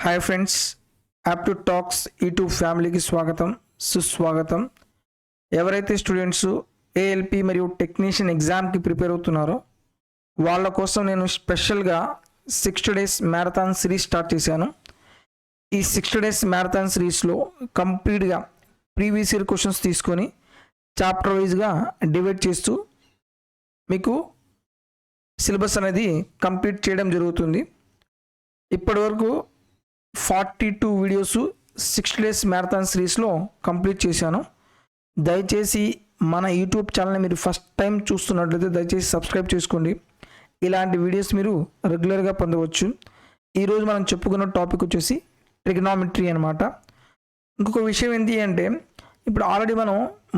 Hi friends, aptitude talks YouTube ఫ్యామిలీకి స్వాగతం సుస్వాగతం. ఎవరైతే స్టూడెంట్స్ ఏఎల్పి మరియు టెక్నీషియన్ ఎగ్జామ్కి ప్రిపేర్ అవుతున్నారో వాళ్ళ కోసం నేను స్పెషల్గా 60 డేస్ మ్యారథాన్ సిరీస్ స్టార్ట్ చేశాను. ఈ 60 డేస్ మ్యారథాన్ సిరీస్లో కంప్లీట్గా ప్రీవియస్ ఇయర్ క్వశ్చన్స్ తీసుకొని చాప్టర్ వైజ్గా డివైడ్ చేస్తూ మీకు సిలబస్ అనేది కంప్లీట్ చేయడం జరుగుతుంది. ఇప్పటివరకు 42 వీడియోస్ 60 డేస్ మ్యారథాన్ సిరీస్లో కంప్లీట్ చేశాను. దయచేసి మన యూట్యూబ్ ఛానల్ని మీరు ఫస్ట్ టైం చూస్తున్నట్లయితే దయచేసి సబ్స్క్రైబ్ చేసుకోండి. ఇలాంటి వీడియోస్ మీరు రెగ్యులర్గా పొందవచ్చు. ఈరోజు మనం చెప్పుకున్న టాపిక్ వచ్చేసి ట్రిగ్నామెట్రీ అనమాట. ఇంకొక విషయం ఏంటి అంటే, ఇప్పుడు ఆల్రెడీ మనం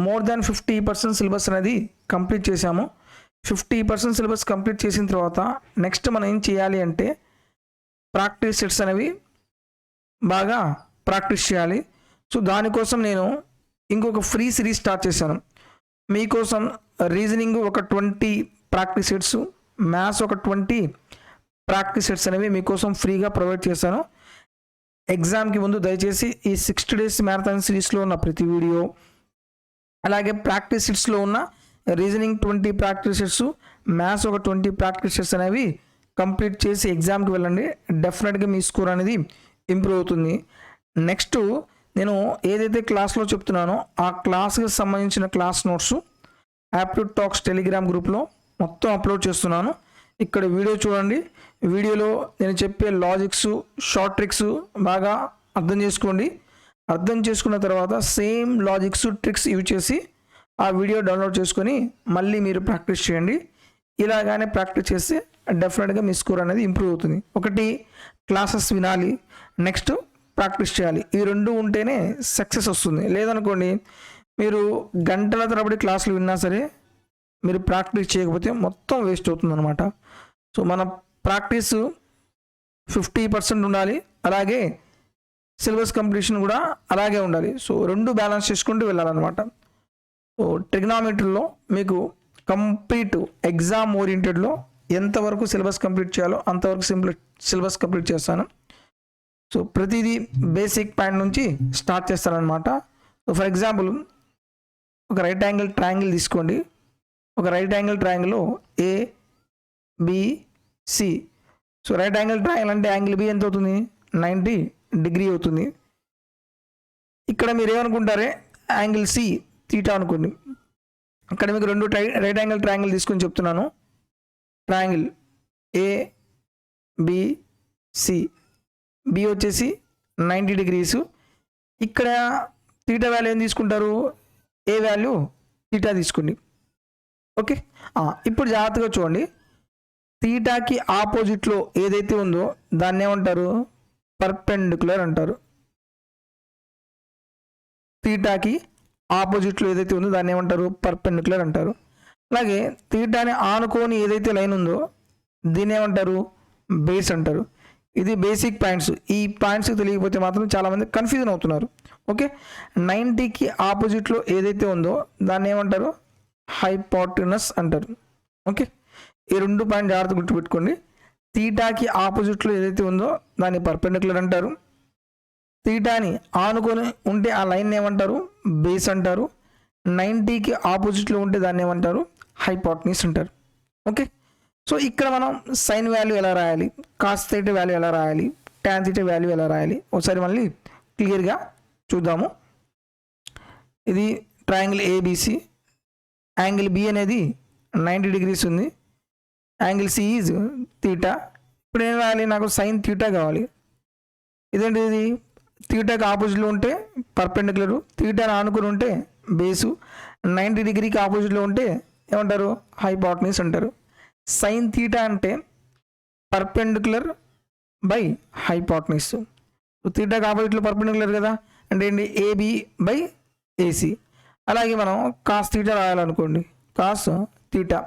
మోర్ దాన్ 50% సిలబస్ అనేది కంప్లీట్ చేశాము. 50% సిలబస్ కంప్లీట్ చేసిన తర్వాత నెక్స్ట్ మనం ఏం చేయాలి అంటే ప్రాక్టీస్ సెట్స్ అనేవి బాగా ప్రాక్టీస్ చేయాలి. సో దానికోసం నేను ఇంకొక ఫ్రీ సిరీస్ స్టార్ట్ చేశాను. మీకోసం రీజనింగ్ ఒక 20 ప్రాక్టీస్ సెట్స్, మ్యాథ్స్ ఒక 20 ప్రాక్టీస్ సెట్స్ అనేవి మీకోసం ఫ్రీగా ప్రొవైడ్ చేశాను. ఎగ్జామ్కి ముందు దయచేసి ఈ 60 డేస్ మ్యారథాన్ సిరీస్లో ఉన్న ప్రతి వీడియో, అలాగే ప్రాక్టీస్ సెట్స్లో ఉన్న రీజనింగ్ 20 ప్రాక్టీస్ సెట్స్, మ్యాథ్స్ ఒక 20 ప్రాక్టీస్ సెట్స్ అనేవి కంప్లీట్ చేసి ఎగ్జామ్కి వెళ్ళండి. డెఫినెట్గా మీ స్కోర్ అనేది ఇంప్రూవ్ అవుతుంది. నెక్స్ట్ నేను ఏదైతే క్లాస్లో చెప్తున్నానో ఆ క్లాస్కి సంబంధించిన class notes aptitude talks Telegram గ్రూప్లో మొత్తం అప్లోడ్ చేస్తున్నాను. ఇక్కడ వీడియో చూడండి. వీడియోలో నేను చెప్పే లాజిక్స్, షార్ట్ ట్రిక్స్ బాగా అర్థం చేసుకోండి. అర్థం చేసుకున్న తర్వాత సేమ్ లాజిక్స్, ట్రిక్స్ యూజ్ చేసి ఆ వీడియో డౌన్లోడ్ చేసుకొని మళ్ళీ మీరు ప్రాక్టీస్ చేయండి. ఇలాగానే ప్రాక్టీస్ చేస్తే డెఫినెట్గా మీ స్కోర్ అనేది ఇంప్రూవ్ అవుతుంది. ఒకటి క్లాసెస్ వినాలి, నెక్స్ట్ ప్రాక్టీస్ చేయాలి. ఈ రెండు ఉంటేనే సక్సెస్ వస్తుంది. లేదనుకోండి, మీరు గంటల తరబడి క్లాసులు విన్నా సరే మీరు ప్రాక్టీస్ చేయకపోతే మొత్తం వేస్ట్ అవుతుంది అనమాట. సో మన ప్రాక్టీస్ 50% ఉండాలి, అలాగే సిలబస్ కంప్లీషన్ కూడా అలాగే ఉండాలి. సో రెండు బ్యాలెన్స్ చేసుకుంటూ వెళ్ళాలన్నమాట. సో ట్రిగ్నామెట్రీలో మీకు కంప్లీట్ ఎగ్జామ్ ఓరియంటెడ్లో ఎంతవరకు సిలబస్ కంప్లీట్ చేయాలో అంతవరకు సిలబస్ కంప్లీట్ చేస్తాను. సో ప్రతిదీ బేసిక్ పాయింట్ నుంచి స్టార్ట్ చేస్తానన్నమాట. సో ఫర్ ఎగ్జాంపుల్ ఒక రైట్ యాంగిల్ ట్రయాంగిల్ తీసుకోండి. ఒక రైట్ యాంగిల్ ట్రయాంగిల్లో ABC. So right angle triangle అంటే యాంగిల్ బి ఎంత అవుతుంది? 90 డిగ్రీ అవుతుంది. ఇక్కడ మీరు ఏమనుకుంటారే, యాంగిల్ సి తీటా అనుకోండి. అక్కడ మీకు రెండు రైట్ యాంగిల్ ట్రయాంగిల్ తీసుకొని చెప్తున్నాను. ట్రయాంగిల్ ఏబిసి, బి వచ్చేసి 90 డిగ్రీస్. ఇక్కడ తీటా వాల్యూ ఏం తీసుకుంటారు? ఏ వాల్యూ తీటా తీసుకోండి. ఓకే, ఇప్పుడు జాగ్రత్తగా చూడండి. తీటాకి ఆపోజిట్లో ఏదైతే ఉందో దాన్ని ఏమంటారు? పర్పెండిక్యులర్ అంటారు. తీటాకి ఆపోజిట్లో ఏదైతే ఉందో దాన్ని ఏమంటారు? పర్పెండిక్యులర్ అంటారు. అలాగే తీటాని ఆనుకొని ఏదైతే లైన్ ఉందో దీన్ని ఏమంటారు? బేస్ అంటారు. ఇది బేసిక్ పాయింట్స్. ఈ పాయింట్స్ తెలియకపోతే మాత్రం చాలామంది కన్ఫ్యూజన్ అవుతున్నారు. ఓకే, 90కి ఆపోజిట్లో ఏదైతే ఉందో దాన్ని ఏమంటారు? హైపోటెనస్ అంటారు. ఓకే, ఈ రెండు పాయింట్ జాగ్రత్త గుర్తుపెట్టుకోండి. తీటాకి ఆపోజిట్లో ఏదైతే ఉందో దాన్ని పర్పెండిక్యులర్ అంటారు. తీటాని ఆనుకొని ఉంటే ఆ లైన్ ఏమంటారు? బేస్ అంటారు. 90కి ఆపోజిట్లో ఉంటే దాన్ని ఏమంటారు? హైపోటెనస్ అంటారు. ఓకే, సో ఇక్కడ మనం సైన్ వాల్యూ ఎలా రాయాలి, కాస్ థీటా వాల్యూ ఎలా రాయాలి, టాన్ థీటా వాల్యూ ఎలా రాయాలి ఒకసారి మళ్ళీ క్లియర్గా చూద్దాము. ఇది ట్రయాంగిల్ ఏబిసి. యాంగిల్ బి అనేది 90 డిగ్రీస్ ఉంది. Angle C is theta. ఇప్పుడు ఏం రాయాలి? నాకు సైన్ థీటా కావాలి. ఇదేంటి? ఇది థీటాకి ఆపోజిట్లో ఉంటే పర్పెండిక్యులరు, థీటాని ఆనుకుని ఉంటే బేసు, 90 డిగ్రీకి ఆపోజిట్లో ఉంటే ఏమంటారు? హైపోటెనస్ అంటారు. సైన్ థీటా అంటే పర్పెండిక్యులర్ బై హైపోటెనస్. థీటాకి ఆపోజిట్లో పర్పెండిక్యులర్ కదా, అంటే ఏంటి? AB by AC. అలాగే మనం కాస్ థీటా రాయాలనుకోండి. కాస్ థీటా,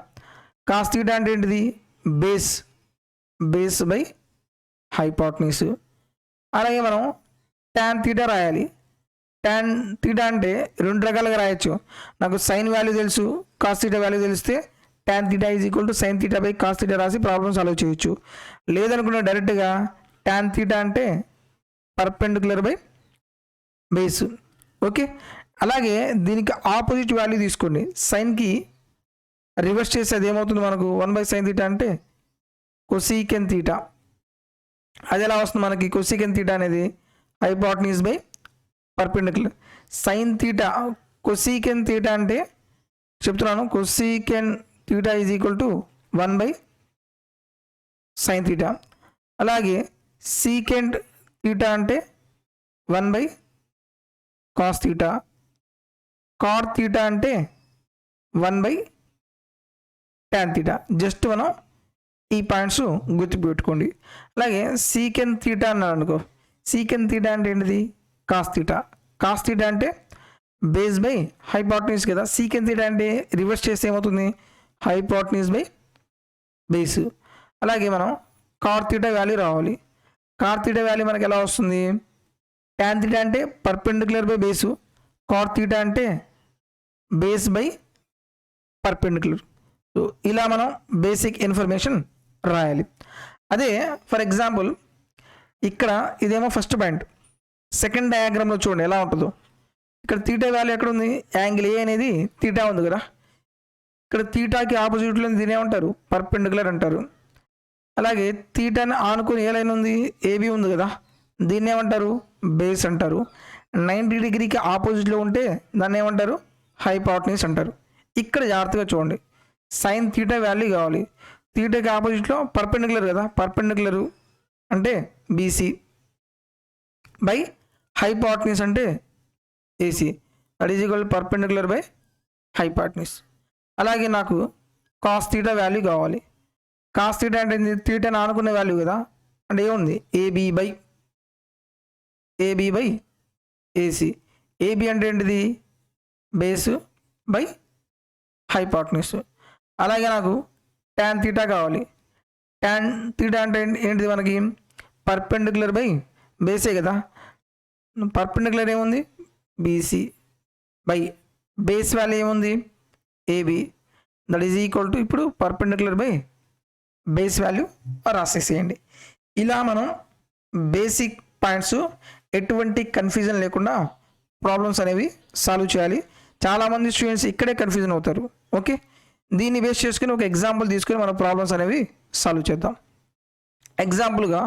కాస్ థీటా అంటే ఏంటిది? Base, base by hypotenuse. అలాగే మనం టాన్ థీటా రాయాలి. టాన్ థీటా అంటే రెండు రకాలుగా రాయొచ్చు. నాకు సైన్ వాల్యూ తెలుసు, కాస్ థీటా వాల్యూ తెలిస్తే tan theta is equal to sin theta by cos theta రాసి ప్రాబ్లమ్ సాల్వ్ చేయొచ్చు. లేదనుకున్న డైరెక్ట్గా tan theta అంటే పర్పెండిక్యులర్ బై బేస్. ఓకే, అలాగే దీనికి ఆపోజిట్ వాల్యూ తీసుకోండి. సైన్కి రివర్స్ చేస్తే అది ఏమవుతుంది మనకు 1/sin θ అంటే కొసీకెన్ తీటా. అది ఎలా వస్తుంది మనకి? కొసీకెన్ తీటా అనేది hypotenuse by perpendicular. Sine theta కొసీకెన్ theta అంటే చెప్తున్నాను, కొసీకెన్ theta is equal to 1/sin theta. అలాగే సీకెంట్ తీటా అంటే 1/cos తీటా. కాట్ తీటా అంటే 1/tan తీటా. జస్ట్ మనం ఈ పాయింట్స్ గుర్తుపెట్టుకోండి. అలాగే సీకెన్ తీటా అన్నాడు అనుకో, సీకెన్ తీటా అంటే ఏంటిది? Cos theta. కాస్ తీటా అంటే బేస్ బై హైపోటెన్యూస్ కదా. సీకెన్ తీటా అంటే రివర్స్ చేస్తే ఏమవుతుంది? Hypotenuse by base. అలాగే మనం కాట్ తీటా వాల్యూ రావాలి. కాట్ తీటా వాల్యూ మనకి ఎలా వస్తుంది? tan తీటా అంటే perpendicular by base, cot theta అంటే బేస్ బై పర్పెండిక్యులర్. సో ఇలా మనం బేసిక్ ఇన్ఫర్మేషన్ రాయాలి. అదే ఫర్ ఎగ్జాంపుల్ ఇక్కడ ఇదేమో ఫస్ట్ పాయింట్. సెకండ్ డయాగ్రామ్లో చూడండి ఎలా ఉంటుందో. ఇక్కడ తీటా వాల్యూ ఎక్కడ ఉంది? యాంగిల్ ఏ అనేది తీటా ఉంది కదా. ఇక్కడ తీటాకి ఆపోజిట్లో దీని ఏమంటారు? పర్పెండిక్యులర్ అంటారు. అలాగే తీటాని ఆనుకొని ఏ లైన్ ఉంది? ఏబి ఉంది కదా, దీన్ని ఏమంటారు? బేస్ అంటారు. 90 డిగ్రీకి ఆపోజిట్లో ఉంటే దాన్ని ఏమంటారు? హైపోటెన్యూస్ అంటారు. ఇక్కడ జాగ్రత్తగా చూడండి, సైన్ తీటా వాల్యూ కావాలి. తీటాకి ఆపోజిట్లో పర్పెండిక్యులర్ కదా, పర్పెండిక్యులర్ అంటే బీసీ బై హైపోటెన్యూస్ అంటే AC, that is equal perpendicular by hypotenuse. అలాగే నాకు కాస్ తీటా వాల్యూ కావాలి. కాస్ తీటా అంటే తీటాని ఆనుకునే వాల్యూ కదా, అంటే ఏముంది? AB by AC. ఏబి అంటే ఏంటిది? Base by hypotenuse. అలాగే నాకు tan తీటా కావాలి. tan తీటా అంటే ఏంటిది మనకి? పర్పెండిక్యులర్ బై బేసే కదా. పర్పెండిక్యులర్ ఏముంది? బీసీ బై బేస్ వాల్యూ ఏముంది? AB, that is equal to ఇప్పుడు పర్పెండిక్యులర్ బై బేస్ వాల్యూ రాసేసేయండి. ఇలా మనం బేసిక్ పాయింట్స్ ఎటువంటి కన్ఫ్యూజన్ లేకుండా ప్రాబ్లమ్స్ అనేవి సాల్వ్ చేయాలి. చాలామంది స్టూడెంట్స్ ఇక్కడే కన్ఫ్యూజన్ అవుతారు. ఓకే, దీన్ని బేస్ చేసుకుని ఒక ఎగ్జాంపుల్ తీసుకొని మన ప్రాబ్లమ్స్ అనేవి సాల్వ్ చేద్దాం. ఎగ్జాంపుల్గా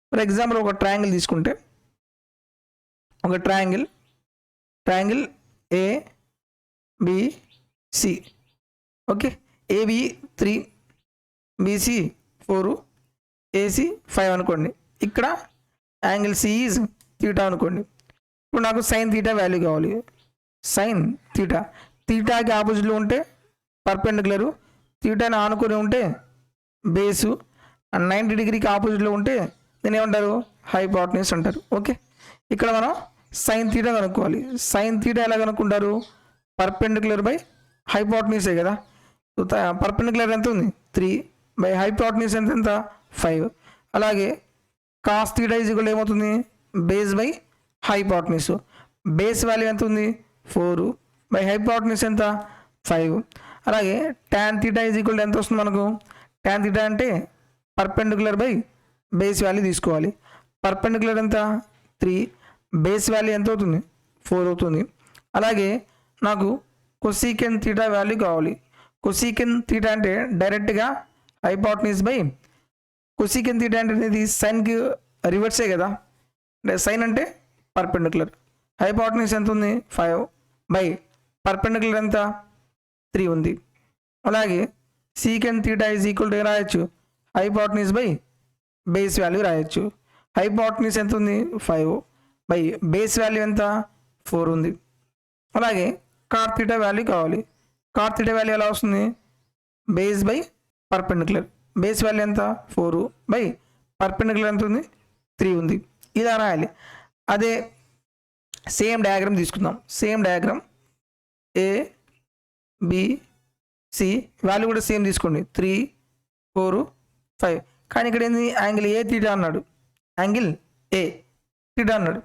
ఫర్ ఎగ్జాంపుల్ ఒక ట్రయాంగిల్ తీసుకుంటే, ఒక triangle ABC. Okay, AB 3, BC 4, AC 5 అనుకోండి. ఇక్కడ యాంగిల్ సి ఈజ్ తీటా అనుకోండి. ఇప్పుడు నాకు సైన్ తీటా వాల్యూ కావాలి. సైన్ తీటా, తీటాకి ఆపోజిట్లో ఉంటే పర్పెండిక్యులరు, తీటాని ఆనుకొని ఉంటే బేసు, 90 డిగ్రీకి ఆపోజిట్లో ఉంటే దీన్ని ఏమంటారు? హైపోటెన్యూస్ అంటారు. ఓకే, ఇక్కడ మనం సైన్ తీటా కనుక్కోవాలి. సైన్ తీటా ఎలా కనుక్కుంటారు? పర్పెండిక్యులర్ బై హైపోటెన్యూసే కదా. పర్పెండిక్యులర్ ఎంత ఉంది? 3 బై హైపోటెన్యూస్ ఎంత? 5. అలాగే కాస్ తీటా ఈజ్ ఈక్వల్ ఏమవుతుంది? Base by hypotenuse. Base value ఎంత ఉంది? 4 బై హైపోటెన్యూస్ ఎంత? 5. అలాగే tan తీటా ఈజ్ ఈక్వల్ ఎంత వస్తుంది మనకు? tan తీటా అంటే పర్పెండిక్యులర్ బై బేస్ వాల్యూ తీసుకోవాలి. పర్పెండిక్యులర్ ఎంత? 3, బేస్ వాల్యూ ఎంత అవుతుంది? 4 అవుతుంది. అలాగే నాకు కొసీకెన్ తీటా వాల్యూ కావాలి. కొసీకెన్ తీటా అంటే డైరెక్ట్గా హైపోటెన్యూస్ బై కొసీకెన్ తీటా అంటే ఇది సైన్కి రివర్సే కదా. సైన్ అంటే పర్పెండిక్యులర్, హైపోటెన్యూస్ ఎంత ఉంది? 5 బై పర్పెండిక్యులర్ ఎంత? 3 ఉంది. అలాగే సీకెన్ తీటా ఈజ్ ఈక్వల్ టు రాయొచ్చు హైపోటెన్యూస్ బై బేస్ వాల్యూ రాయొచ్చు. హైపోటెన్యూస్ ఎంత ఉంది? 5 బై బేస్ వాల్యూ ఎంత? 4 ఉంది. అలాగే కాట్ తీటా వాల్యూ కావాలి. కాట్ తీటా వాల్యూ ఎలా వస్తుంది? Base by perpendicular. Base value ఎంత? 4 బై పర్పెండిక్యులర్ ఎంత ఉంది? 3 ఉంది. ఇలా రాయాలి. అదే సేమ్ డయాగ్రామ్ తీసుకుందాం. సేమ్ డయాగ్రామ్ ఏబిసి వాల్యూ కూడా సేమ్ తీసుకోండి, 3, 4, 5. కానీ ఇక్కడ ఏంది? యాంగిల్ ఏ తీటా అన్నాడు, యాంగిల్ ఏ తీటా అన్నాడు.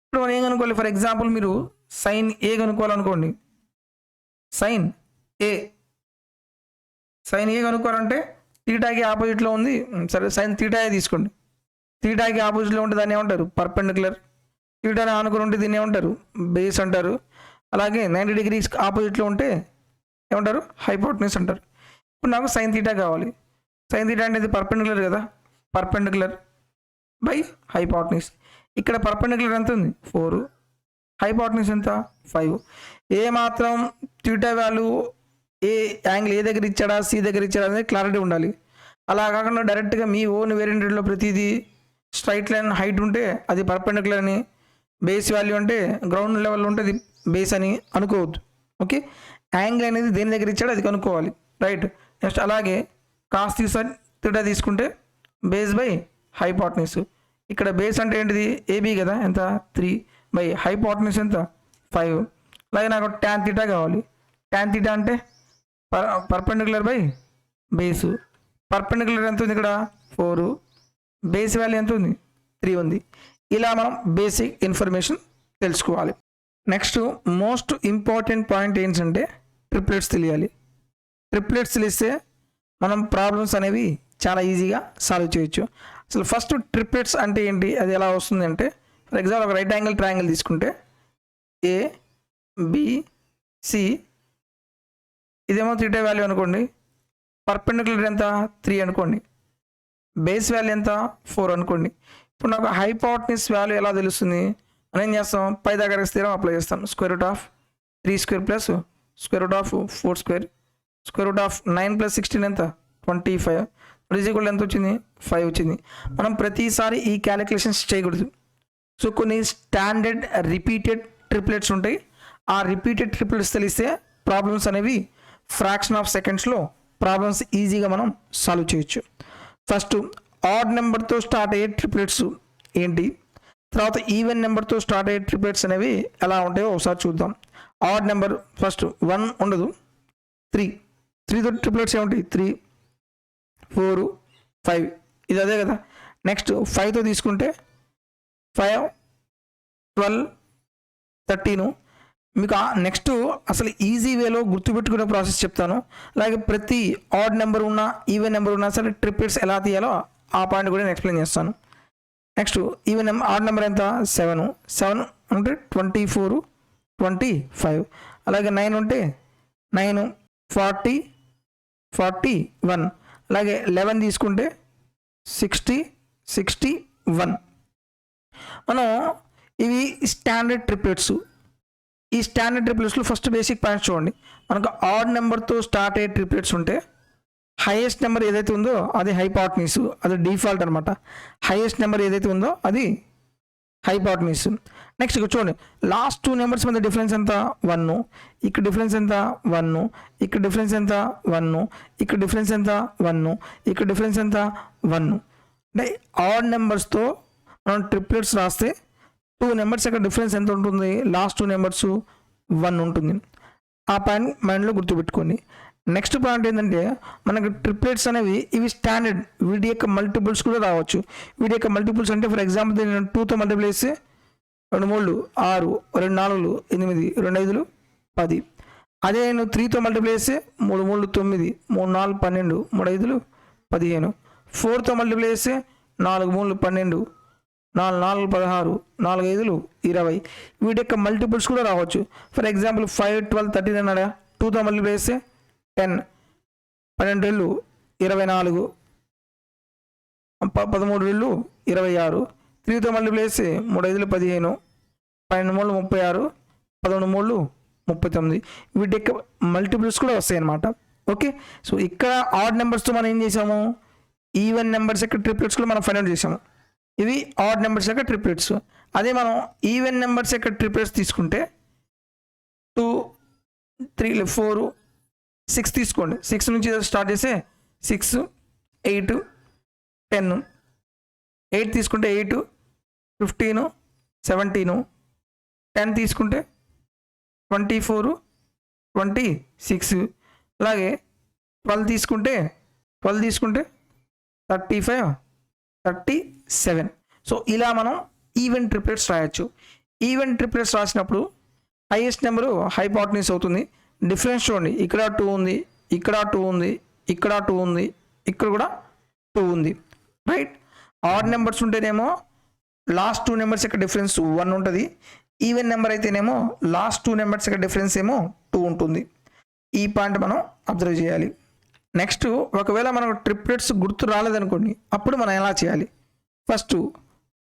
ఇప్పుడు మనం ఏం కనుక్కోవాలి? ఫర్ ఎగ్జాంపుల్ మీరు సైన్ ఏ కనుక్కోవాలనుకోండి. సైన్ ఏ కనుక్కోవాలంటే తీటాకి ఆపోజిట్లో ఉంది. సరే, సైన్ తీటా తీసుకోండి. తీటాకి ఆపోజిట్లో ఉంటే దాన్ని ఏమంటారు పర్పెండిక్యులర్. తీటాని ఆనుకుని ఉంటే దీన్ని ఏమంటారు బేస్ అంటారు. అలాగే 90 డిగ్రీస్ ఆపోజిట్లో ఉంటే ఏమంటారు హైపోటెన్యూస్ అంటారు. ఇప్పుడు నాకు సైన్ తీటా కావాలి. సైన్ తీటా అనేది పర్పెండిక్యులర్ కదా, పర్పెండిక్యులర్ బై హైపోటెన్యూస్. ఇక్కడ పర్పెండిక్యులర్ ఎంత ఉంది 4, హైపోటెన్యూస్ ఎంత 5. ఏ మాత్రం theta value A angle A దగ్గర ఇచ్చాడా సి దగ్గర ఇచ్చాడా అనేది క్లారిటీ ఉండాలి. అలా కాకుండా డైరెక్ట్గా మీ ఓన్ వేరియంట్లో ప్రతిదీ స్ట్రైట్ లైన్ హైట్ ఉంటే అది పర్పెండిక్యులర్ అని, బేస్ వాల్యూ అంటే గ్రౌండ్ లెవెల్ ఉంటే అది బేస్ అని అనుకోవద్దు. ఓకే, యాంగిల్ అనేది దేని దగ్గర ఇచ్చాడో అది కనుక్కోవాలి. రైట్. నెక్స్ట్ అలాగే కాస్ తీటా తీసుకుంటే బేస్ బై హైపోటెన్యూస్. ఇక్కడ బేస్ అంటే ఏంటిది ఏబీ కదా, ఎంత 3 బై హైపోటెన్యూస్ ఎంత 5. అలాగే నాకు ట్యాన్ తీటా కావాలి. ట్యాన్ తీటా అంటే పర్పెండిక్యులర్ బై బేసు. పర్పెండిక్యులర్ ఎంత ఉంది ఇక్కడ 4, బేస్ వాల్యూ ఎంత ఉంది 3 ఉంది. ఇలా మనం బేసిక్ ఇన్ఫర్మేషన్ తెలుసుకోవాలి. నెక్స్ట్ మోస్ట్ ఇంపార్టెంట్ పాయింట్ ఏంటంటే ట్రిప్లెట్స్ తెలియాలి. ట్రిప్లెట్స్ తెలిస్తే మనం ప్రాబ్లమ్స్ అనేవి చాలా ఈజీగా సాల్వ్ చేయొచ్చు. అసలు ఫస్ట్ ట్రిప్లెట్స్ అంటే ఏంటి, అది ఎలా వస్తుంది అంటే ఫర్ ఎగ్జాంపుల్ ఒక రైట్ యాంగిల్ ట్రయాంగిల్ తీసుకుంటే ఏ బి సి, ఇదేమో తీటా వాల్యూ అనుకోండి, పర్పెండిక్యులర్ ఎంత 3 అనుకోండి, బేస్ వాల్యూ ఎంత 4 అనుకోండి. ఇప్పుడు నాకు హైపోటెన్యూస్ వాల్యూ ఎలా తెలుస్తుంది, మనం ఏం చేస్తాం పై దగ్గర స్థిరం అప్లై చేస్తాం. Square root of 3² plus square root of 4², square root of 9 plus 16 ఎంత 25, ఈక్వల్ ఎంత వచ్చింది 5 వచ్చింది. మనం ప్రతిసారి ఈ క్యాలిక్యులేషన్స్ చేయకూడదు. సో కొన్ని స్టాండర్డ్ రిపీటెడ్ ట్రిప్లెట్స్ ఉంటాయి. ఆ రిపీటెడ్ ట్రిప్లెట్స్ తెలిస్తే ప్రాబ్లమ్స్ అనేవి ఫ్రాక్షన్ ఆఫ్ సెకండ్స్లో ప్రాబ్లమ్స్ ఈజీగా మనం సాల్వ్ చేయొచ్చు. ఫస్ట్ ఆడ్ నెంబర్తో స్టార్ట్ అయ్యే ట్రిప్లెట్స్ ఏంటి, తర్వాత ఈవెన్ నెంబర్తో స్టార్ట్ అయ్యే ట్రిప్లెట్స్ అనేవి ఎలా ఉంటాయో ఒకసారి చూద్దాం. ఆడ్ నెంబర్ ఫస్ట్ 1 ఉండదు, 3తో ట్రిప్లెట్స్ ఏముంటాయి 3, 4, 5, ఇది అదే కదా. నెక్స్ట్ 5తో తీసుకుంటే 5, 12, 13. మీకు నెక్స్ట్ అసలు ఈజీ వేలో గుర్తుపెట్టుకునే ప్రాసెస్ చెప్తాను. అలాగే ప్రతి ఆడ్ నెంబర్ ఉన్నా ఈవెన్ నెంబర్ ఉన్నా సరే ట్రిప్లెట్స్ ఎలా తీయాలో ఆ పాయింట్ కూడా నేను ఎక్స్ప్లెయిన్ చేస్తాను. Next even number odd number ఎంత 7 ఉంటే 24, 25. అలాగే 9 ఉంటే 9, 40, 41. అలాగే 11 తీసుకుంటే 60, 61. మనం ఇవి స్టాండర్డ్ ట్రిప్లెట్స్. ఈ స్టాండర్డ్ ట్రిప్లెట్స్లో ఫస్ట్ బేసిక్ పాయింట్స్ చూడండి. మనకు ఆడ్ నెంబర్తో స్టార్ట్ అయ్యే ట్రిప్లెట్స్ ఉంటే హైయెస్ట్ నెంబర్ ఏదైతే ఉందో అది హైపోటెన్యూస్, అది డిఫాల్ట్ అనమాట. హైయెస్ట్ నెంబర్ ఏదైతే ఉందో అది హైపోటెన్యూస్. నెక్స్ట్ ఇక్కడ చూడండి, లాస్ట్ 2 నెంబర్స్ మధ్య డిఫరెన్స్ ఎంత 1, ఇక్కడ డిఫరెన్స్ ఎంత 1, ఇక్కడ డిఫరెన్స్ ఎంత 1, ఇక్కడ డిఫరెన్స్ ఎంత 1, ఇక్కడ డిఫరెన్స్ ఎంత 1. అంటే ఆడ్ నెంబర్స్తో మనం ట్రిప్లెట్స్ రాస్తే 2 నెంబర్స్ యొక్క డిఫరెన్స్ ఎంత ఉంటుంది, లాస్ట్ 2 నెంబర్స్ 1 ఉంటుంది. ఆ పాయింట్ మైండ్లో గుర్తుపెట్టుకోండి. నెక్స్ట్ పాయింట్ ఏంటంటే మనకు ట్రిప్లెట్స్ అనేవి ఇవి స్టాండర్డ్, వీటి యొక్క మల్టిపుల్స్ కూడా రావచ్చు. వీటి యొక్క మల్టిపుల్స్ అంటే ఫర్ ఎగ్జాంపుల్ నేను 2తో మల్టిప్లై చేస్తే 2 3 6, 2 4 8, 2 5 10. అదే నేను 3తో మల్టిప్లై చేస్తే 3 3 9, 3 4 12, 3 5 15. 4తో మల్టిప్లై చేస్తే 4 3 12, 4 4 16, 4 5 20. వీటి యొక్క మల్టిపుల్స్ కూడా రావచ్చు. ఫర్ ఎగ్జాంపుల్ 5 12 13 అన్నాడా, 2తో మల్టిప్లై చేస్తే 10, 12 24, 13 26. 3తో మల్టిప్లై చేస్తే 3 5 15, 12 36, 11 39. వీటి యొక్క మల్టిపుల్స్ కూడా వస్తాయి అన్నమాట. ఓకే, సో ఇక్కడ ఆడ్ నెంబర్స్తో మనం ఏం చేసాము, ఈవెన్ నెంబర్స్ యొక్క ట్రిప్లెట్స్ కూడా మనం ఫైండ్ అవుట్ చేసాము. ఇవి ఆడ్ నెంబర్స్ యొక్క ట్రిప్లెట్స్. అదే మనం ఈవెన్ నెంబర్స్ యొక్క ట్రిప్లెట్స్ తీసుకుంటే 2 3 4 6 తీసుకోండి. 6 నుంచి స్టార్ట్ చేస్తే 6 8 10. 8 తీసుకుంటే 8 15 17. 10 తీసుకుంటే 24 26. అలాగే 12 తీసుకుంటే 35 37. సో ఇలా మనం ఈవెన్ ట్రిప్లెట్స్ రాయొచ్చు. ఈవెన్ ట్రిప్లెట్స్ రాసినప్పుడు హైయెస్ట్ నెంబరు హైపోటెన్యూస్ అవుతుంది. డిఫరెన్స్ చూడండి, ఇక్కడ 2 ఉంది, ఇక్కడ 2 ఉంది, ఇక్కడ 2 ఉంది, ఇక్కడ కూడా 2 ఉంది. రైట్. ఆడ్ నెంబర్స్ ఉంటేనేమో లాస్ట్ 2 నెంబర్స్ యొక్క డిఫరెన్స్ 1 ఉంటుంది. ఈవెన్ నెంబర్ అయితేనేమో లాస్ట్ 2 నెంబర్స్ యొక్క డిఫరెన్స్ ఏమో 2 ఉంటుంది. ఈ పాయింట్ మనం అబ్జర్వ్ చేయాలి. నెక్స్ట్ ఒకవేళ మనం ట్రిప్లెట్స్ గుర్తు రాలేదనుకోండి, అప్పుడు మనం ఎలా చేయాలి? ఫస్ట్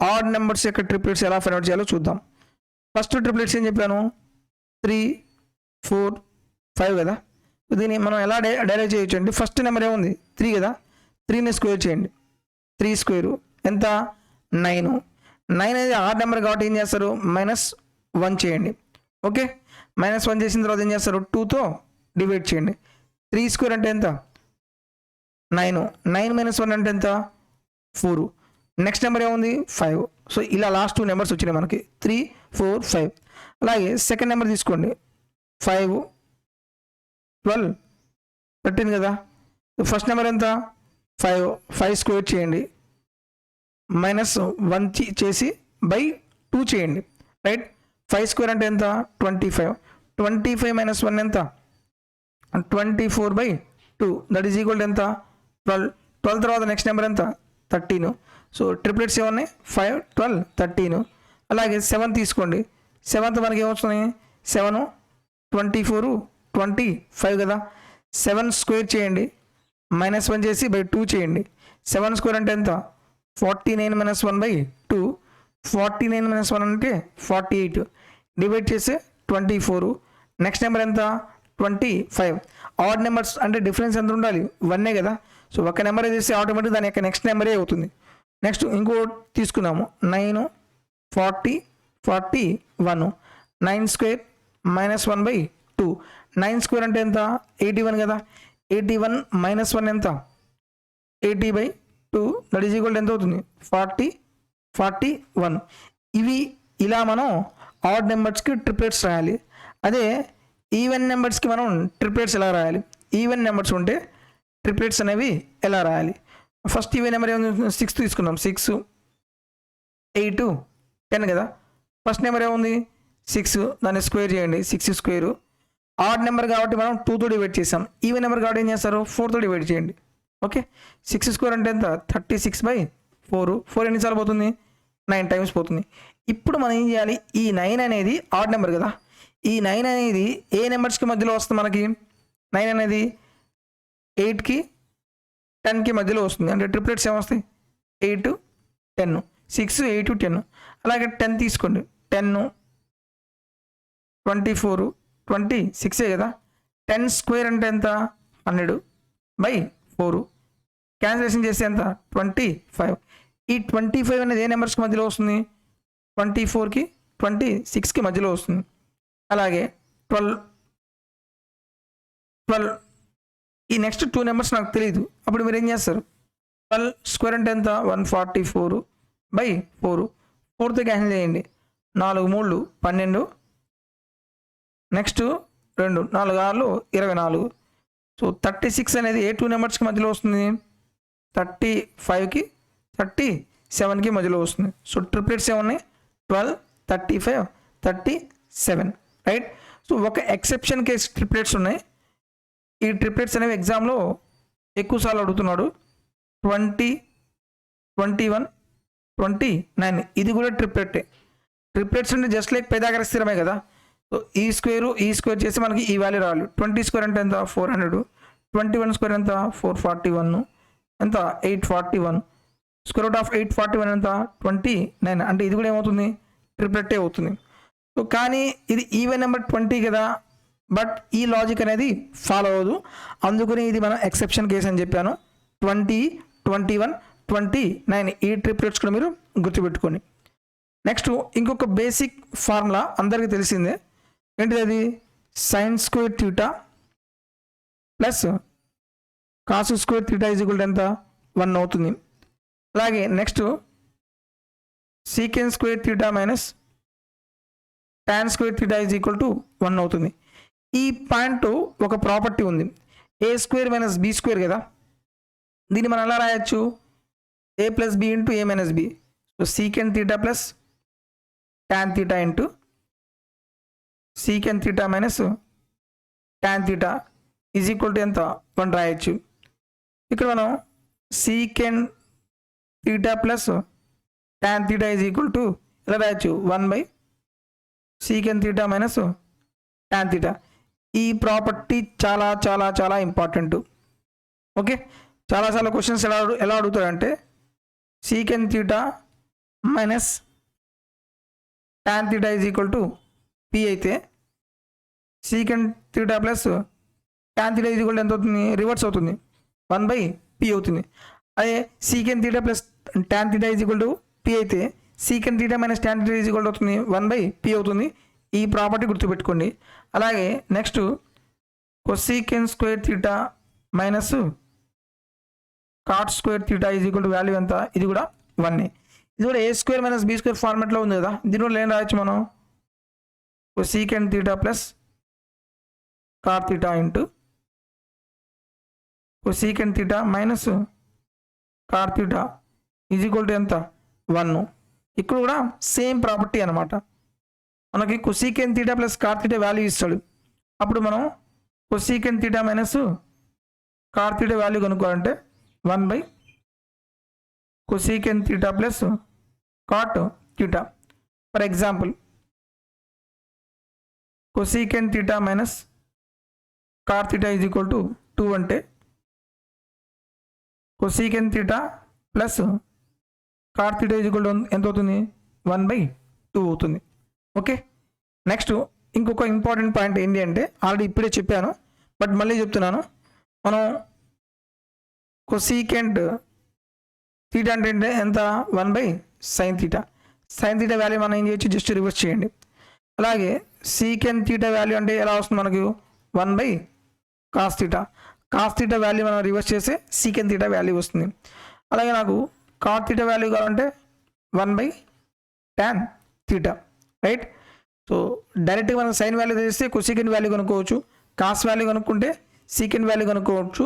ఆడ్ నెంబర్స్ యొక్క ట్రిప్లెట్స్ ఎలా ఫైండ్ అవుట్ చేయాలో చూద్దాం. ఫస్ట్ ట్రిప్లెట్స్ ఏం చెప్పాను? 3, 4, 5 కదా. దీన్ని మనం ఎలా డైరైవ్ చేయొచ్చు అంటే ఫస్ట్ నెంబర్ ఏముంది? 3 కదా. 3ని స్క్వేర్ చేయండి. 3 స్క్వేర్ ఎంత? 9. 9 అనేది ఆడ్ నెంబర్ కాబట్టి ఏం చేస్తారు? -1 చేయండి. ఓకే, -1 చేసిన తర్వాత ఏం చేస్తారు? 2తో డివైడ్ చేయండి. 3 స్క్వేర్ అంటే ఎంత? 9. 9 - 1 అంటే ఎంత? 4. నెక్స్ట్ నెంబర్ ఏముంది? 5. సో ఇలా లాస్ట్ 2 నెంబర్స్ వచ్చినాయి మనకి, 3, 4, 5. అలాగే సెకండ్ నెంబర్ తీసుకోండి. 5, 12, 13 కదా. ఫస్ట్ నెంబర్ ఎంత? 5. 5 స్క్వేర్ చేయండి. -1 చేసి బై 2 చేయండి. రైట్. 5 స్క్వేర్ అంటే ఎంత? 25. 25 - 1 ఎంత? 24/2. దట్ ఈజ్ ఈక్వల్ టు ఎంత? 12. 12 తర్వాత నెక్స్ట్ నెంబర్ ఎంత? 13. సో ట్రిప్లెట్స్ ఏమన్నాయి? 5, 12, 13. అలాగే 7 తీసుకోండి. 7th మనకి ఏమొస్తుంది? 7, 24, 25 కదా. 7 స్క్వేర్ చేయండి. -1 చేసి బై 2 చేయండి. 7 స్క్వేర్ అంటే ఎంత? 49 - 1/2. 49 - 1 అంటే 48. డివైడ్ చేసి 24. నెక్స్ట్ నెంబర్ ఎంత? 25. ఆడ్ నెంబర్స్ అంటే డిఫరెన్స్ ఎంత ఉండాలి? 1 కదా. సో ఒక నెంబర్ చేస్తే ఆటోమేటిక్ దాని యొక్క నెక్స్ట్ నెంబరే అవుతుంది. నెక్స్ట్ ఇంకో తీసుకున్నాము. 9, 40, 41. 9 స్క్వేర్ -1/2. 9 స్క్వేర్ అంటే ఎంత? 81 కదా. 81 - 1 ఎంత? 80/2. దట్ ఈజ్ ఈక్వల్ టు ఎంత అవుతుంది? 40, 41. ఇవి ఇలా మనం ఆడ్ నెంబర్స్కి ట్రిప్లెట్స్ రాయాలి. అదే ఈవెన్ నెంబర్స్కి మనం ట్రిప్లెట్స్ ఎలా రాయాలి? ఈవెన్ నెంబర్స్ ఉంటే ట్రిప్లెట్స్ అనేవి ఎలా రాయాలి? ఫస్ట్ ఈవెన్ నెంబర్ ఏముంది? 6 తీసుకున్నాం. 6, 8, 10 కదా. ఫస్ట్ నెంబర్ ఏముంది? 6. దాన్ని స్క్వేర్ చేయండి. 6 స్క్వేర్. ఆడ్ నెంబర్ కాబట్టి మనం 2తో డివైడ్ చేసాం. ఈవెన్ నెంబర్ కాబట్టి ఏం చేస్తారు? 4తో డివైడ్ చేయండి. ఓకే, 6 స్క్వేర్ అంటే ఎంత? 36/4. 4 ఎన్నిసార్లు పోతుంది? 9 టైమ్స్ పోతుంది. ఇప్పుడు మనం ఏం చేయాలి? ఈ 9 అనేది ఆడ్ నెంబర్ కదా. ఈ 9 అనేది ఏ నెంబర్స్కి మధ్యలో వస్తుంది మనకి? 9 అనేది 8కి 10కి మధ్యలో వస్తుంది. అంటే ట్రిప్లెట్స్ ఏమొస్తాయి? 8, 10. 6, 8, 10. అలాగే 10 తీసుకోండి. 10, 24, 26 కదా. 10 స్క్వేర్ అంటే ఎంత? 100/4. క్యాన్సిలేషన్ చేస్తే ఎంత? 25. ఈ 25 అనేది ఏ నెంబర్స్కి మధ్యలో వస్తుంది? 24కి 26కి మధ్యలో వస్తుంది. అలాగే 12. ఈ నెక్స్ట్ 2 నెంబర్స్ నాకు తెలియదు. అప్పుడు మీరు ఏం చేస్తారు? 12 స్క్వేర్ అంటే ఎంత? 144/4. 4తో క్యాన్సిల్ చేయండి. 4 3 12. నెక్స్ట్ 2 4 6 24. సో 36 అనేది ఏ 2 నెంబర్స్కి మధ్యలో వస్తుంది? 35కి 37కి మధ్యలో వస్తుంది. సో ట్రిప్లెట్స్ ఏమున్నాయి? 12, 35, 37. రైట్. సో ఒక ఎక్సెప్షన్ కేస్ ట్రిప్లెట్స్ ఉన్నాయి. ఈ ట్రిప్లెట్స్ అనేవి ఎగ్జామ్లో ఎక్కువ సార్లు అడుగుతున్నాడు. 20, 21, 29. ఇది కూడా ట్రిప్లెట్టే. ట్రిప్లెట్స్ అంటే జస్ట్ లైక్ పైథాగరస్ థియరమే కదా. సో ఈ స్క్వేర్ చేసి మనకి ఈ వాల్యూ రావాలి. 20 స్క్వేర్ అంటే ఎంత? 400. 21 స్క్వేర్ ఎంత? 441. ఎంత? 841. స్క్వేర్ రూట్ ఆఫ్ 841 ఎంత? 29. అంటే ఇది కూడా ఏమవుతుంది? ట్రిప్లెట్టే అవుతుంది. సో కానీ ఇది ఈవెన్ నెంబర్ 20 కదా. బట్ ఈ లాజిక్ అనేది ఫాలో అవ్వదు. అందుకని ఇది మనం ఎక్సెప్షన్ కేస్ అని చెప్పాను. 20, 21, 29 ఈ ట్రిప్లెట్స్ కూడా మీరు గుర్తుపెట్టుకోండి. నెక్స్ట్ ఇంకొక బేసిక్ ఫార్ములా అందరికీ తెలిసిందే. ఏంటిది అది? sin square theta plus cos square theta is equal to ఎంత? 1 అవుతుంది. అలాగే next secant square theta minus tan square theta is equal to 1 అవుతుంది. ఈ పాయింట్ ఒక ప్రాపర్టీ ఉంది. A square minus B square కదా. దీన్ని మనం ఎలా రాయొచ్చు? a plus B into A minus B. So secant theta plus tan theta into secant theta minus tan theta is equal to ఎంత? 1 రాయొచ్చు. ఇక్కడ మనం secant theta plus tan theta is equal to ఇలా రాయొచ్చు 1 secant theta minus tan theta. ఈ property చాలా చాలా చాలా ఇంపార్టెంట్. ఓకే, చాలా క్వశ్చన్స్ ఎలా అడుగుతారంటే secant theta minus tan theta is equal to P అయితే secant theta plus tan theta is equal to ఎంత అవుతుంది? రివర్స్ అవుతుంది, 1/p అవుతుంది. అదే secant theta plus tan theta is equal to P అయితే secant theta minus tan theta is equal to అవుతుంది 1/p అవుతుంది. ఈ ప్రాపర్టీ గుర్తుపెట్టుకోండి. అలాగే next cosecant square theta minus cot square theta is equal to value ఎంత? ఇది కూడా 1. ఇది కూడా A square minus B square ఫార్మాట్లో ఉంది కదా. దీని కూడా ఏం రాయొచ్చు మనం? Cosecant theta plus cot theta into cosecant theta minus cot theta is equal to ఎంత? 1. ఇక్కడ కూడా సేమ్ ప్రాపర్టీ అనమాట. మనకి cosecant theta plus cot theta value ఇస్తాడు. అప్పుడు మనం cosecant theta minus cot theta value కనుక్కోవాలంటే 1 cosecant theta plus cot theta. For example cosecant theta minus cot theta is equal to 2 అంటే cosecant theta plus cot theta is equal to ఎంత అవుతుంది? 1/2 అవుతుంది. Okay, next ఇంకొక important point ఏంటి అంటే already ఇప్పుడే చెప్పాను బట్ మళ్ళీ చెప్తున్నాను. మనం కొసీకెంట్ తీటా అంటే ఎంత? 1/sin theta. Sine theta value మనం ఏం చేయొచ్చు? జస్ట్ రివర్స్ చేయండి. అలాగే సీకెంట్ తీటా వాల్యూ అంటే ఎలా వస్తుంది మనకు? 1/cos theta. Cos theta value మనం రివర్స్ చేస్తే సీకెంట్ తీటా వాల్యూ వస్తుంది. అలాగే నాకు కాట్ తీటా వాల్యూ కావాలంటే 1/tan తీటా, రైట్? సో డైరెక్ట్గా మనం సైన్ వాల్యూ తెలిస్తే కొసీకెంట్ వాల్యూ కనుక్కోవచ్చు, కాస్ వాల్యూ కనుక్కుంటే సీకెంట్ వాల్యూ కనుక్కోవచ్చు,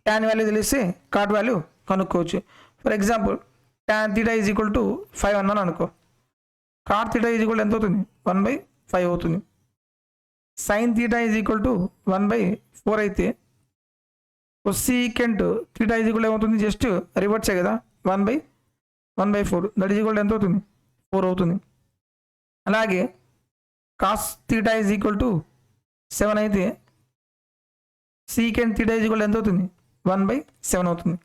tan వాల్యూ తెలిస్తే కాట్ వాల్యూ కనుక్కోవచ్చు. For example tan theta is equal to 5 అన్నాను అనుకో, కాట్ తీటా ఈజ్ ఈక్వల్ ఎంత అవుతుంది? 1/5 అవుతుంది. Sign theta is equal to 1/4 అయితే కొసీకెంట్ తీటా ఈజ్ ఈక్వల్ ఏమవుతుంది? జస్ట్ రివర్సే కదా, 1/4 దట్ ఈజ్ ఈక్వల్ ఎంత అవుతుంది? 4 అవుతుంది. అలాగే cos theta is equal to 7 అయితే సీకెంట్ తీటా ఈజ్ ఈక్వల్ ఎంత అవుతుంది? 1/7 అవుతుంది.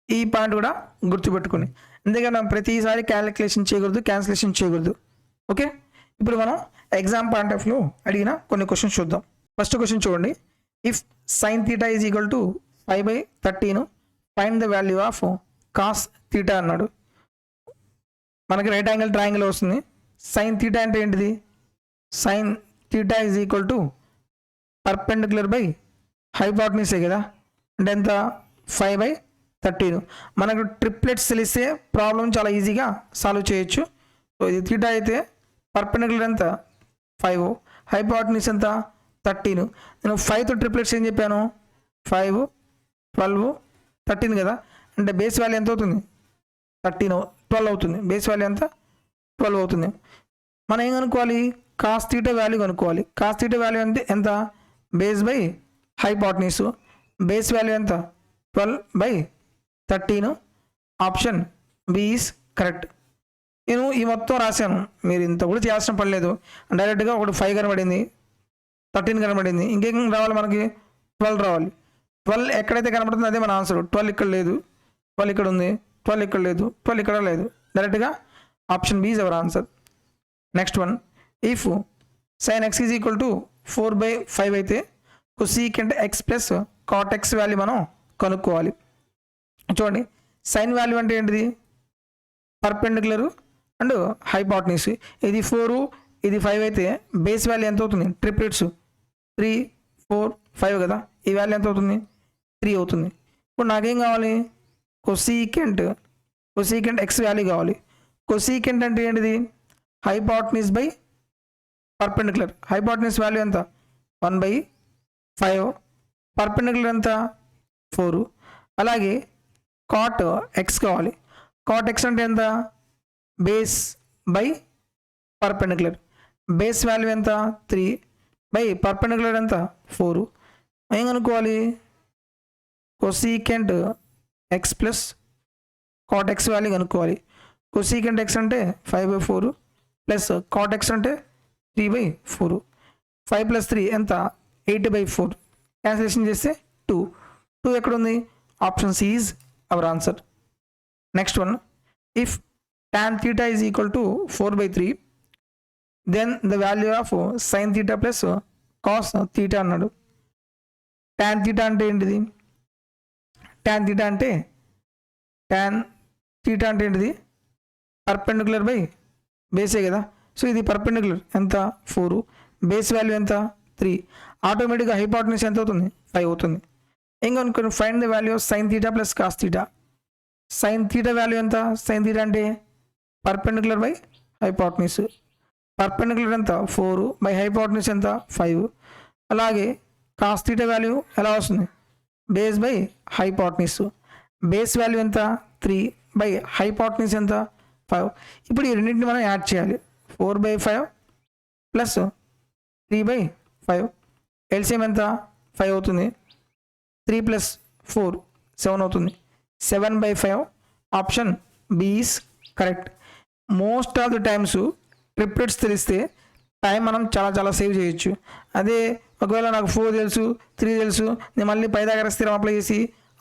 ఈ పాయింట్ కూడా గుర్తుపెట్టుకుని, ఎందుకంటే మనం ప్రతిసారి క్యాలిక్యులేషన్ చేయకూడదు, క్యాన్సిలేషన్ చేయకూడదు. ఓకే, ఇప్పుడు మనం ఎగ్జామ్ పాయింట్ ఆఫ్ వ్యూ అడిగిన కొన్ని క్వశ్చన్స్ చూద్దాం. ఫస్ట్ క్వశ్చన్ చూడండి. If sine theta is equal to 5/13 find the value of cos theta అన్నాడు. మనకి రైట్ యాంగిల్ ట్రయాంగిల్ వస్తుంది. సైన్ తీటా అంటే ఏంటిది? Sine theta is equal to perpendicular by హైపోటెన్యూసే కదా, అంటే ఎంత? 5/13. మనకు ట్రిప్లెట్స్ తెలిస్తే ప్రాబ్లం చాలా ఈజీగా సాల్వ్ చేయొచ్చు. సో ఇది తీటా అయితే పర్పెండిక్యులర్ ఎంత? 5, హైపోటెన్యూస్ ఎంత? 13. నేను 5తో ట్రిప్లెట్స్ ఏం చెప్పాను? 5, 12, 13 కదా, అంటే బేస్ వాల్యూ ఎంత అవుతుంది? 12 అవుతుంది. బేస్ వాల్యూ ఎంత? 12 అవుతుంది. మనం ఏం కనుక్కోవాలి? కాస్ తీటా వాల్యూ కనుక్కోవాలి. కాస్ తీటా వాల్యూ అంటే ఎంత? Base by hypotenuse. Base value ఎంత? 12/13. Option B is correct. నేను ఈ మొత్తం రాశాను, మీరు ఇంత కూడా చేయాల్సిన పని లేదు. డైరెక్ట్గా ఒకటి 5 కనబడింది, 13 కనబడింది, ఇంకేం రావాలి మనకి? 12 రావాలి. 12 ఎక్కడైతే కనబడుతుందో అదే మన ఆన్సర్. 12 ఇక్కడ లేదు, 12 ఇక్కడ ఉంది, 12 ఇక్కడ లేదు, 12 ఇక్కడ లేదు. డైరెక్ట్గా option B is our answer. Next one. If sine x is equal to 4/5 అయితే cosecant x plus cot x value మనం కనుక్కోవాలి. చూడండి, సైన్ వాల్యూ అంటే ఏంటిది? Perpendicular and hypotenuse. ఇది 4, ఇది 5 అయితే బేస్ వాల్యూ ఎంత అవుతుంది? ట్రిప్లెట్స్ 3, 4, 5 కదా, ఈ వాల్యూ ఎంత అవుతుంది? 3 అవుతుంది. ఇప్పుడు నాకేం కావాలి? కొసీకెంట్ ఎక్స్ వాల్యూ కావాలి. కొసీకెంట్ అంటే ఏంటిది? Hypotenuse by perpendicular. Hypotenuse value ఎంత? 1/5. పర్పెండిక్యులర్ ఎంత? 4. అలాగే కాట్ ఎక్స్ కావాలి. కాట్ ఎక్స్ అంటే ఎంత? Base by perpendicular. Base value ఎంత? 3 బై పర్పెండిక్యులర్ ఎంత? 4. ఏం కనుక్కోవాలి? Cosecant x plus cot x value కనుక్కోవాలి. కొసీకెంట్ ఎక్స్ అంటే 5/4 ప్లస్ కాట్ ఎక్స్ అంటే 3/4. 5 + 3 ఎంత 8/4. క్యాన్సిలేషన్ చేస్తే 2 ఎక్కడ ఉంది? Option C is our answer. Next one, if tan theta is equal to 4/3 then the value of sin theta plus cos theta అన్నాడు. tan theta అంటే ఏంటిది? tan theta అంటే ఏంటిది? పర్పెండిక్యులర్ బై బేసే కదా. సో ఇది పర్పెండిక్యులర్ ఎంత 4, బేస్ వాల్యూ ఎంత 3, ఆటోమేటిక్గా హైపోటెన్యూస్ ఎంత అవుతుంది 5 అవుతుంది. ఇంకొన్ని find the value of sin theta plus cos theta. sin theta value ఎంత? sin theta అంటే పర్పెండిక్యులర్ బై హైపోటెన్యూస్. పర్పెండిక్యులర్ ఎంత 4 బై హైపోటెన్యూస్ ఎంత 5. అలాగే cos theta వాల్యూ ఎలా వస్తుంది? Base by hypotenuse. Base value ఎంత 3 బై హైపోటెన్యూస్ ఎంత 5. ఇప్పుడు ఈ రెండింటిని మనం యాడ్ చేయాలి. 4/5 ప్లస్ 3/5 ఎల్సిఎం ఎంత 5 అవుతుంది. 3 + 4 7 అవుతుంది. 7/5 option B is correct. Most of the times triplets తెలిస్తే టైం మనం చాలా సేవ్ చేయొచ్చు. అదే ఒకవేళ నాకు 4 తెలుసు 3 తెలుసు, నేను మళ్ళీ పైదాగర స్థిరం అప్లై చేసి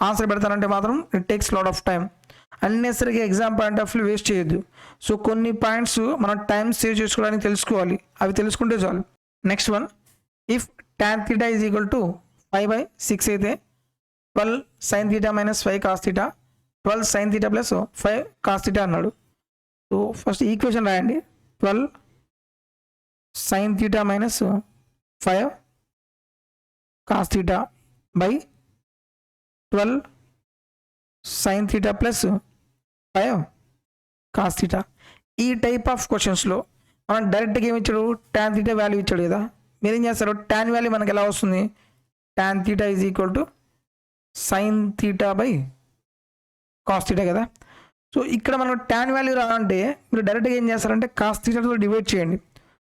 ఆన్సర్ పెడతానంటే మాత్రం it takes lot of time. అన్నెసరిగా exam point of view waste చేయొద్దు. సో కొన్ని పాయింట్స్ మనం టైం సేవ్ చేసుకోవడానికి తెలుసుకోవాలి, అవి తెలుసుకుంటే చాలు. Next one, if tan theta is equal to 5/6 అయితే 12 sin theta - 5 cos theta 12 sin theta plus 5 cos theta అన్నాడు. సో ఫస్ట్ ఈక్వేషన్ రాయండి. 12 sin theta - 5 cos theta by 12 sin theta plus 5 cos theta. ఈ type of క్వశ్చన్స్లో మనం డైరెక్ట్గా ఏమి ఇచ్చాడు? tan theta value ఇచ్చాడు కదా. మీరు ఏం చేస్తారు? tan వాల్యూ మనకి ఎలా వస్తుంది? tan theta is equal to sin theta by cos theta కదా. సో ఇక్కడ మనం tan వాల్యూ రావాలంటే మీరు డైరెక్ట్గా ఏం చేస్తారంటే cos theta తో డివైడ్ చేయండి.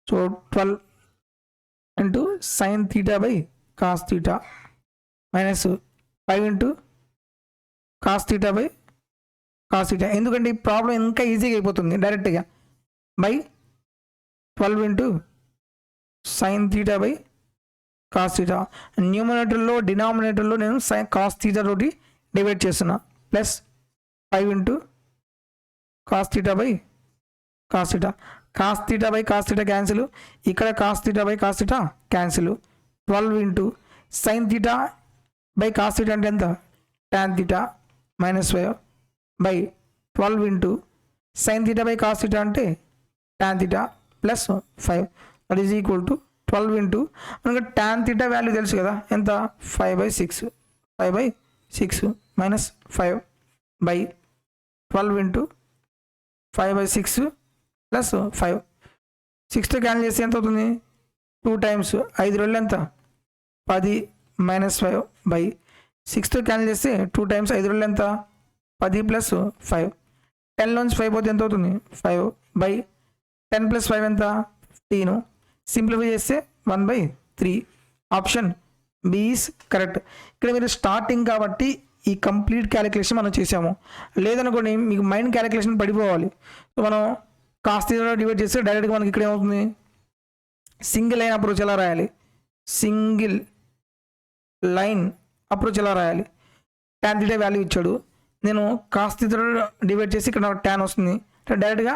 So 12 into sin theta by cos theta minus 5 into cos theta by cos theta. ఎందుకంటే ఈ ప్రాబ్లం ఇంకా ఈజీగా అయిపోతుంది. డైరెక్ట్గా by 12 into sin theta by cos theta. న్యూమరేటర్లో డినామినేటర్లో నేను cos theta తోటి డివైడ్ చేస్తున్నా. Plus 5 into cos theta by cos theta. cos theta by cos theta cancel. ఇక్కడ cos theta by cos theta cancel. 12 into sin theta by cos theta అంటే ఎంత? tan theta - 5 by 12 into sin theta by cos theta అంటే tan theta plus 5. That is equal to 12 into మనకు tan theta value తెలుసు కదా ఎంత? 5/6 -5 by 12 into 5/6 plus 5. 6తో cancel చేస్తే ఎంత అవుతుంది? 2 times 5 రోజులు ఎంత? 10 - 5 by 6తో క్యాన్సిల్ చేస్తే 2 times 5 రోజులు ఎంత? 10 + 5. 10 నుంచి 5 పోతే ఎంత అవుతుంది? 5 by 10 + 5 ఎంత? 15. సింప్లిఫై చేస్తే 1/3. Option B is correct. ఇక్కడ మీరు స్టార్టింగ్ కాబట్టి ఈ కంప్లీట్ క్యాలిక్యులేషన్ మనం చేసాము. లేదనుకోండి మీకు మైండ్ క్యాలిక్యులేషన్ పడిపోవాలి. సో మనం cos theta డివైడ్ చేస్తే డైరెక్ట్గా మనకి ఇక్కడ ఏమవుతుంది? సింగిల్ లైన్ అప్రోచ్ ఎలా రాయాలి? సింగిల్ లైన్ అప్రోచ్ ఎలా రాయాలి? tan theta వాల్యూ ఇచ్చాడు, నేను cos theta డివైడ్ చేసి ఇక్కడ నాకు tan వస్తుంది. డైరెక్ట్గా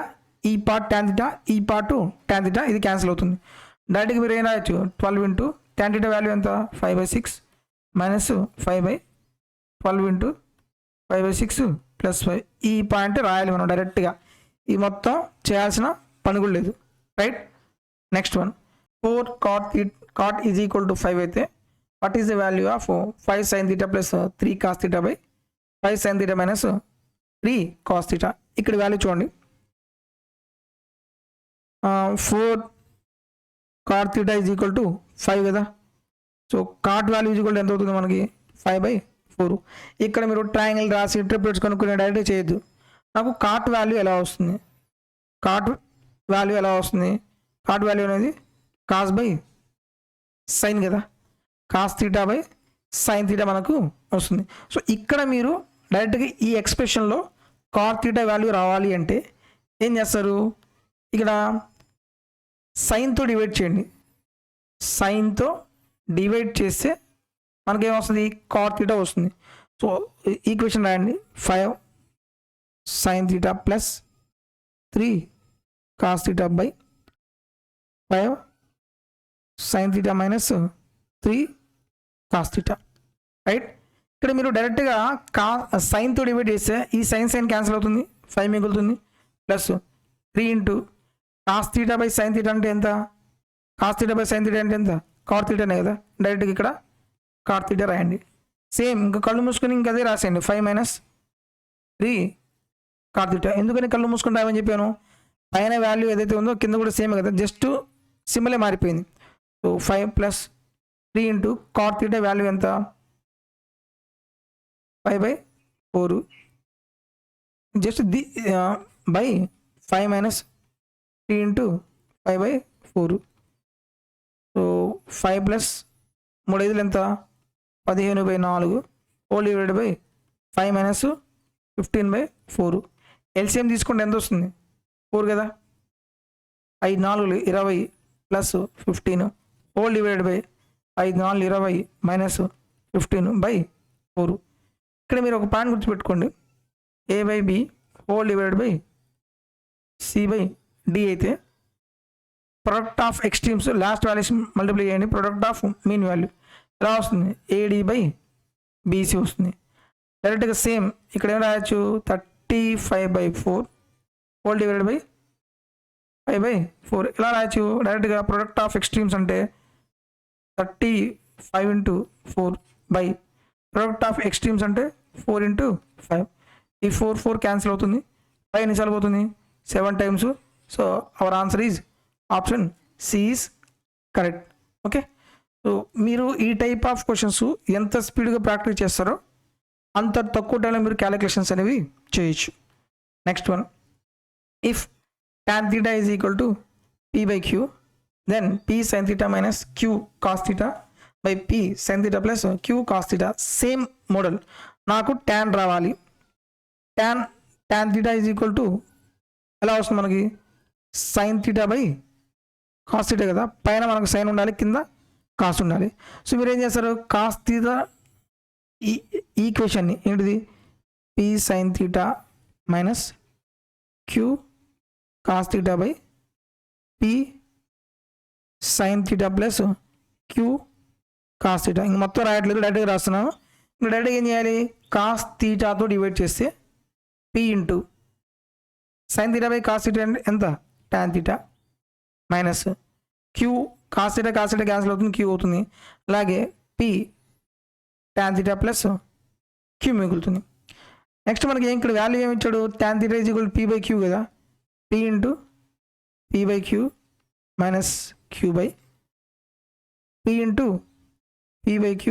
ఈ పార్ట్ tan theta, ఈ పార్ట్ tan theta, ఇది క్యాన్సిల్ అవుతుంది. డైరెక్ట్గా మీరు ఏం రాయొచ్చు? 12 into tan theta వాల్యూ ఎంత? 5/6 minus 5/12 into 5/6 plus 5. ఈ పాయింట్ రాయాలి మనం డైరెక్ట్గా. ఈ మొత్తం చేయాల్సిన పని కూడా లేదు. Right. Next one, 4 cot is equal to 5 అయితే what is the value of 5 sin theta plus 3 cos theta by 5 sin theta minus 3 cos theta. ఇక్కడ వాల్యూ చూడండి. 4 cot theta is equal to 5 కదా. So cot value is equal to ఎంత అవుతుంది మనకి? 5/4. ఇక్కడ మీరు ట్రయాంగిల్ రాసి ట్రిప్లెట్స్ కనుక్కునే డైరెక్ట్ చేయొద్దు. నాకు కాట్ వాల్యూ ఎలా వస్తుంది? కాట్ వాల్యూ అనేది కాస్ బై సైన్ కదా. Cos theta by sine theta మనకు వస్తుంది. సో ఇక్కడ మీరు డైరెక్ట్గా ఈ ఎక్స్ప్రెషన్లో కాట్ థీటా వాల్యూ రావాలి అంటే ఏం చేస్తారు, ఇక్కడ సైన్తో డివైడ్ చేయండి. సైన్తో డివైడ్ చేస్తే మనకేమొస్తుంది, కాట్ థీటా వస్తుంది. సో ఈక్వేషన్ రాయండి, 5 sine theta plus 3 cos theta by 5 sine theta minus 3 cos theta. Right, ఇక్కడ మీరు డైరెక్ట్గా సైన్తో డివైడ్ చేస్తే ఈ సైన్ క్యాన్సిల్ అవుతుంది, 5 మిగులుతుంది, plus 3 into cos theta by sine theta అంటే ఎంత, cos theta by sine theta అంటే ఎంత, కాట్ థీటానే కదా, డైరెక్ట్గా ఇక్కడ కాట్ థీటా రాయండి. సేమ్ ఇంకా కళ్ళు మూసుకొని ఇంకా అదే రాసేయండి, 5 మైనస్ 3 కాట్ థీటా. ఎందుకని కళ్ళు మూసుకొని రాయమని చెప్పాను, పైన వాల్యూ ఏదైతే ఉందో కింద కూడా సేమ్ కదా, జస్ట్ సింబలే మారిపోయింది. So 5 plus 3 into cot theta value ఎంత, 5/4 just by 5 minus 3 into 5/4. So 5 plus 3 5 ఎంత, 15/4 whole divided by 5 minus 15/4. LCM తీసుకుంటే ఎంత వస్తుంది, 4 కదా, 5 4 20 plus 15 whole divided by 5 4 20 minus 15/4. ఇక్కడ మీరు ఒక పాయింట్ గుర్తుపెట్టుకోండి, a/b whole divided by c/d అయితే product of extremes last values multiply చేయండి, ప్రొడక్ట్ ఆఫ్ మీన్ వాల్యూ ఎలా వస్తుంది, AD/BC వస్తుంది. డైరెక్ట్గా సేమ్ ఇక్కడ ఏం రాయొచ్చు, 35/4 హోల్ డివైడెడ్ బై 5/4 ఇలా రాయొచ్చు. డైరెక్ట్గా ప్రొడక్ట్ ఆఫ్ ఎక్స్ట్రీమ్స్ అంటే 35 into 4 by product of extremes అంటే 4 ఇంటూ 5. ఈ 4 క్యాన్సిల్ అవుతుంది, 5 ఎన్నిసార్లు పోతుంది, 7 times. So our answer is option C is correct. Okay, so మీరు ఈ టైప్ ఆఫ్ క్వశ్చన్స్ ఎంత స్పీడ్గా ప్రాక్టీస్ చేస్తారో అంత తక్కువ టైంలో మీరు క్యాలిక్యులేషన్స్ అనేవి చేయొచ్చు. Next one, if tan theta is equal to p/q, then p sin theta minus q cos theta by p sin theta plus q cos theta. Same model, నాకు tan రావాలి, tan theta is equal to ఎలా వస్తుంది మనకి, sin theta by cos theta కదా, పైన మనకు sign ఉండాలి, కింద కాస్ ఉండాలి. సో మీరు ఏం చేస్తారు, కాస్ థీటా ఈ ఈక్వేషన్ని ఏంటిది, p sin theta minus q cos theta by p sin theta plus q cos theta. ఇంక మొత్తం రాయట్లేదు, డైరెక్ట్గా రాస్తున్నాను. ఇంకా డైరెక్ట్గా ఏం చేయాలి, కాస్ థీటాతో డివైడ్ చేస్తే p into sin theta by cos theta అంటే ఎంత, tan theta minus q cos theta cancel అవుతుంది, q అవుతుంది. అలాగే p tan theta plus q మిగులుతుంది. నెక్స్ట్ మనకి ఇక్కడ వాల్యూ ఏమి ఇచ్చాడు, tan theta is equal p/q కదా, p into p/q minus q by p into p/q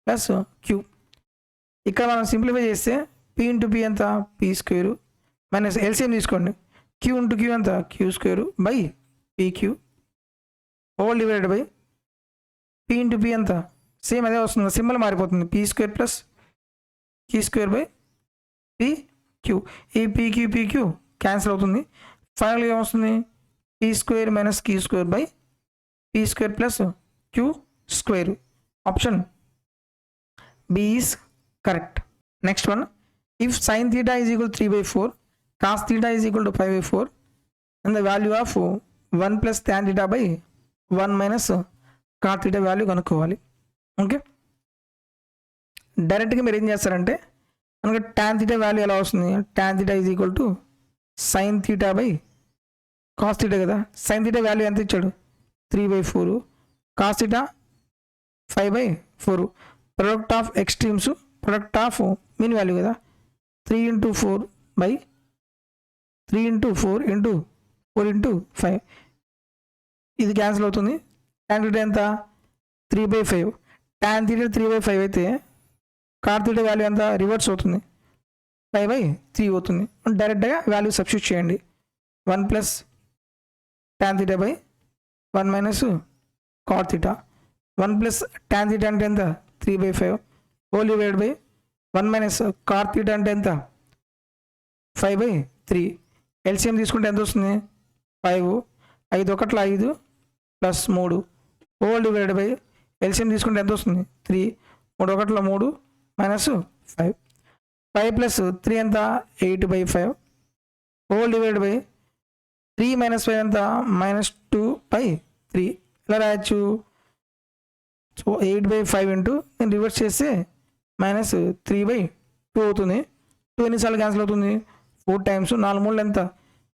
plus q. ఇక్కడ మనం సింప్లిఫై చేస్తే p ఇంటూ p ఎంత, p² మైనస్ ఎల్సిఎం తీసుకోండి, q ఇంటూ q ఎంత, q² by pq whole divided by p into p ఎంత, same అదే వస్తుంది, symbol మారిపోతుంది, p² plus q² by pq. ఈ pq క్యాన్సిల్ అవుతుంది, ఫైనల్గా ఏమొస్తుంది, p² minus q² by p² plus q². Option B is correct. Next one, if sin theta is equal 3/4 cos theta is equal to 5/4 and the value of 1 plus tan theta by 1 minus cot theta value కనుక్కోవాలి. Okay, డైరెక్ట్గా మీరు ఏం చేస్తారంటే మనకి tan theta value ఎలా వస్తుంది, tan theta is equal to sin theta by cos theta కదా, sin theta value ఎంత ఇచ్చాడు, 3/4, cos theta 5/4. Product of extremes, product of mean value కదా, 3 into 4 by 3 into 4 into 4 into 5 ఇది క్యాన్సిల్ అవుతుంది. tan theta ఎంత, 3/5. tan theta 3/5 అయితే cot theta value ఎంత, reverse అవుతుంది, 5/3 అవుతుంది. డైరెక్ట్గా వాల్యూ సబ్స్టిట్యూట్ చేయండి, 1 plus tan theta by 1 minus cot theta. 1 plus tan theta అంటే ఎంత, 3/5 whole divide by 1 minus cot theta అంటే ఎంత, 5/3. ఎల్సిఎం తీసుకుంటే ఎంత వస్తుంది? 5. 5 ఒకట్ల 5 plus 3 whole divided by LCM తీసుకుంటే ఎంత వస్తుంది? 3. 3 ఒకట్ల 3 మైనస్ 5. 5 ప్లస్ 3 ఎంత? 8/5 హోల్ డివైడెడ్ బై 3 మైనస్ 5 ఎంత? -2/3. ఎలా రాయొచ్చు? సో 8/5 ఇంటూ నేను రివర్స్ చేస్తే -3/2 అవుతుంది. 2 ఎన్నిసార్లు క్యాన్సిల్ అవుతుంది? 4 టైమ్స్. 4 మూడు ఎంత?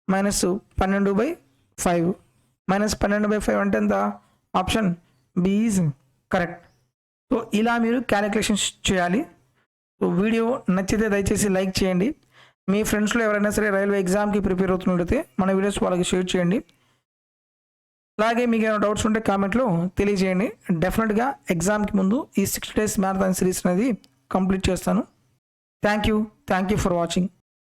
-12/5. -12/5 అంటే ఎంత? Option B is correct. So ఇలా మీరు క్యాలిక్యులేషన్స్ చేయాలి. సో వీడియో నచ్చితే దయచేసి లైక్ చేయండి. మీ ఫ్రెండ్స్లో ఎవరైనా సరే రైల్వే ఎగ్జామ్కి ప్రిపేర్ అవుతున్నట్లయితే మన వీడియోస్ వాళ్ళకి షేర్ చేయండి. అలాగే మీకు ఏమైనా డౌట్స్ ఉంటే కామెంట్లో తెలియజేయండి. డెఫినెట్గా ఎగ్జామ్కి ముందు ఈ 60 days మ్యారథాన్ సిరీస్ అనేది కంప్లీట్ చేస్తాను. Thank you for watching.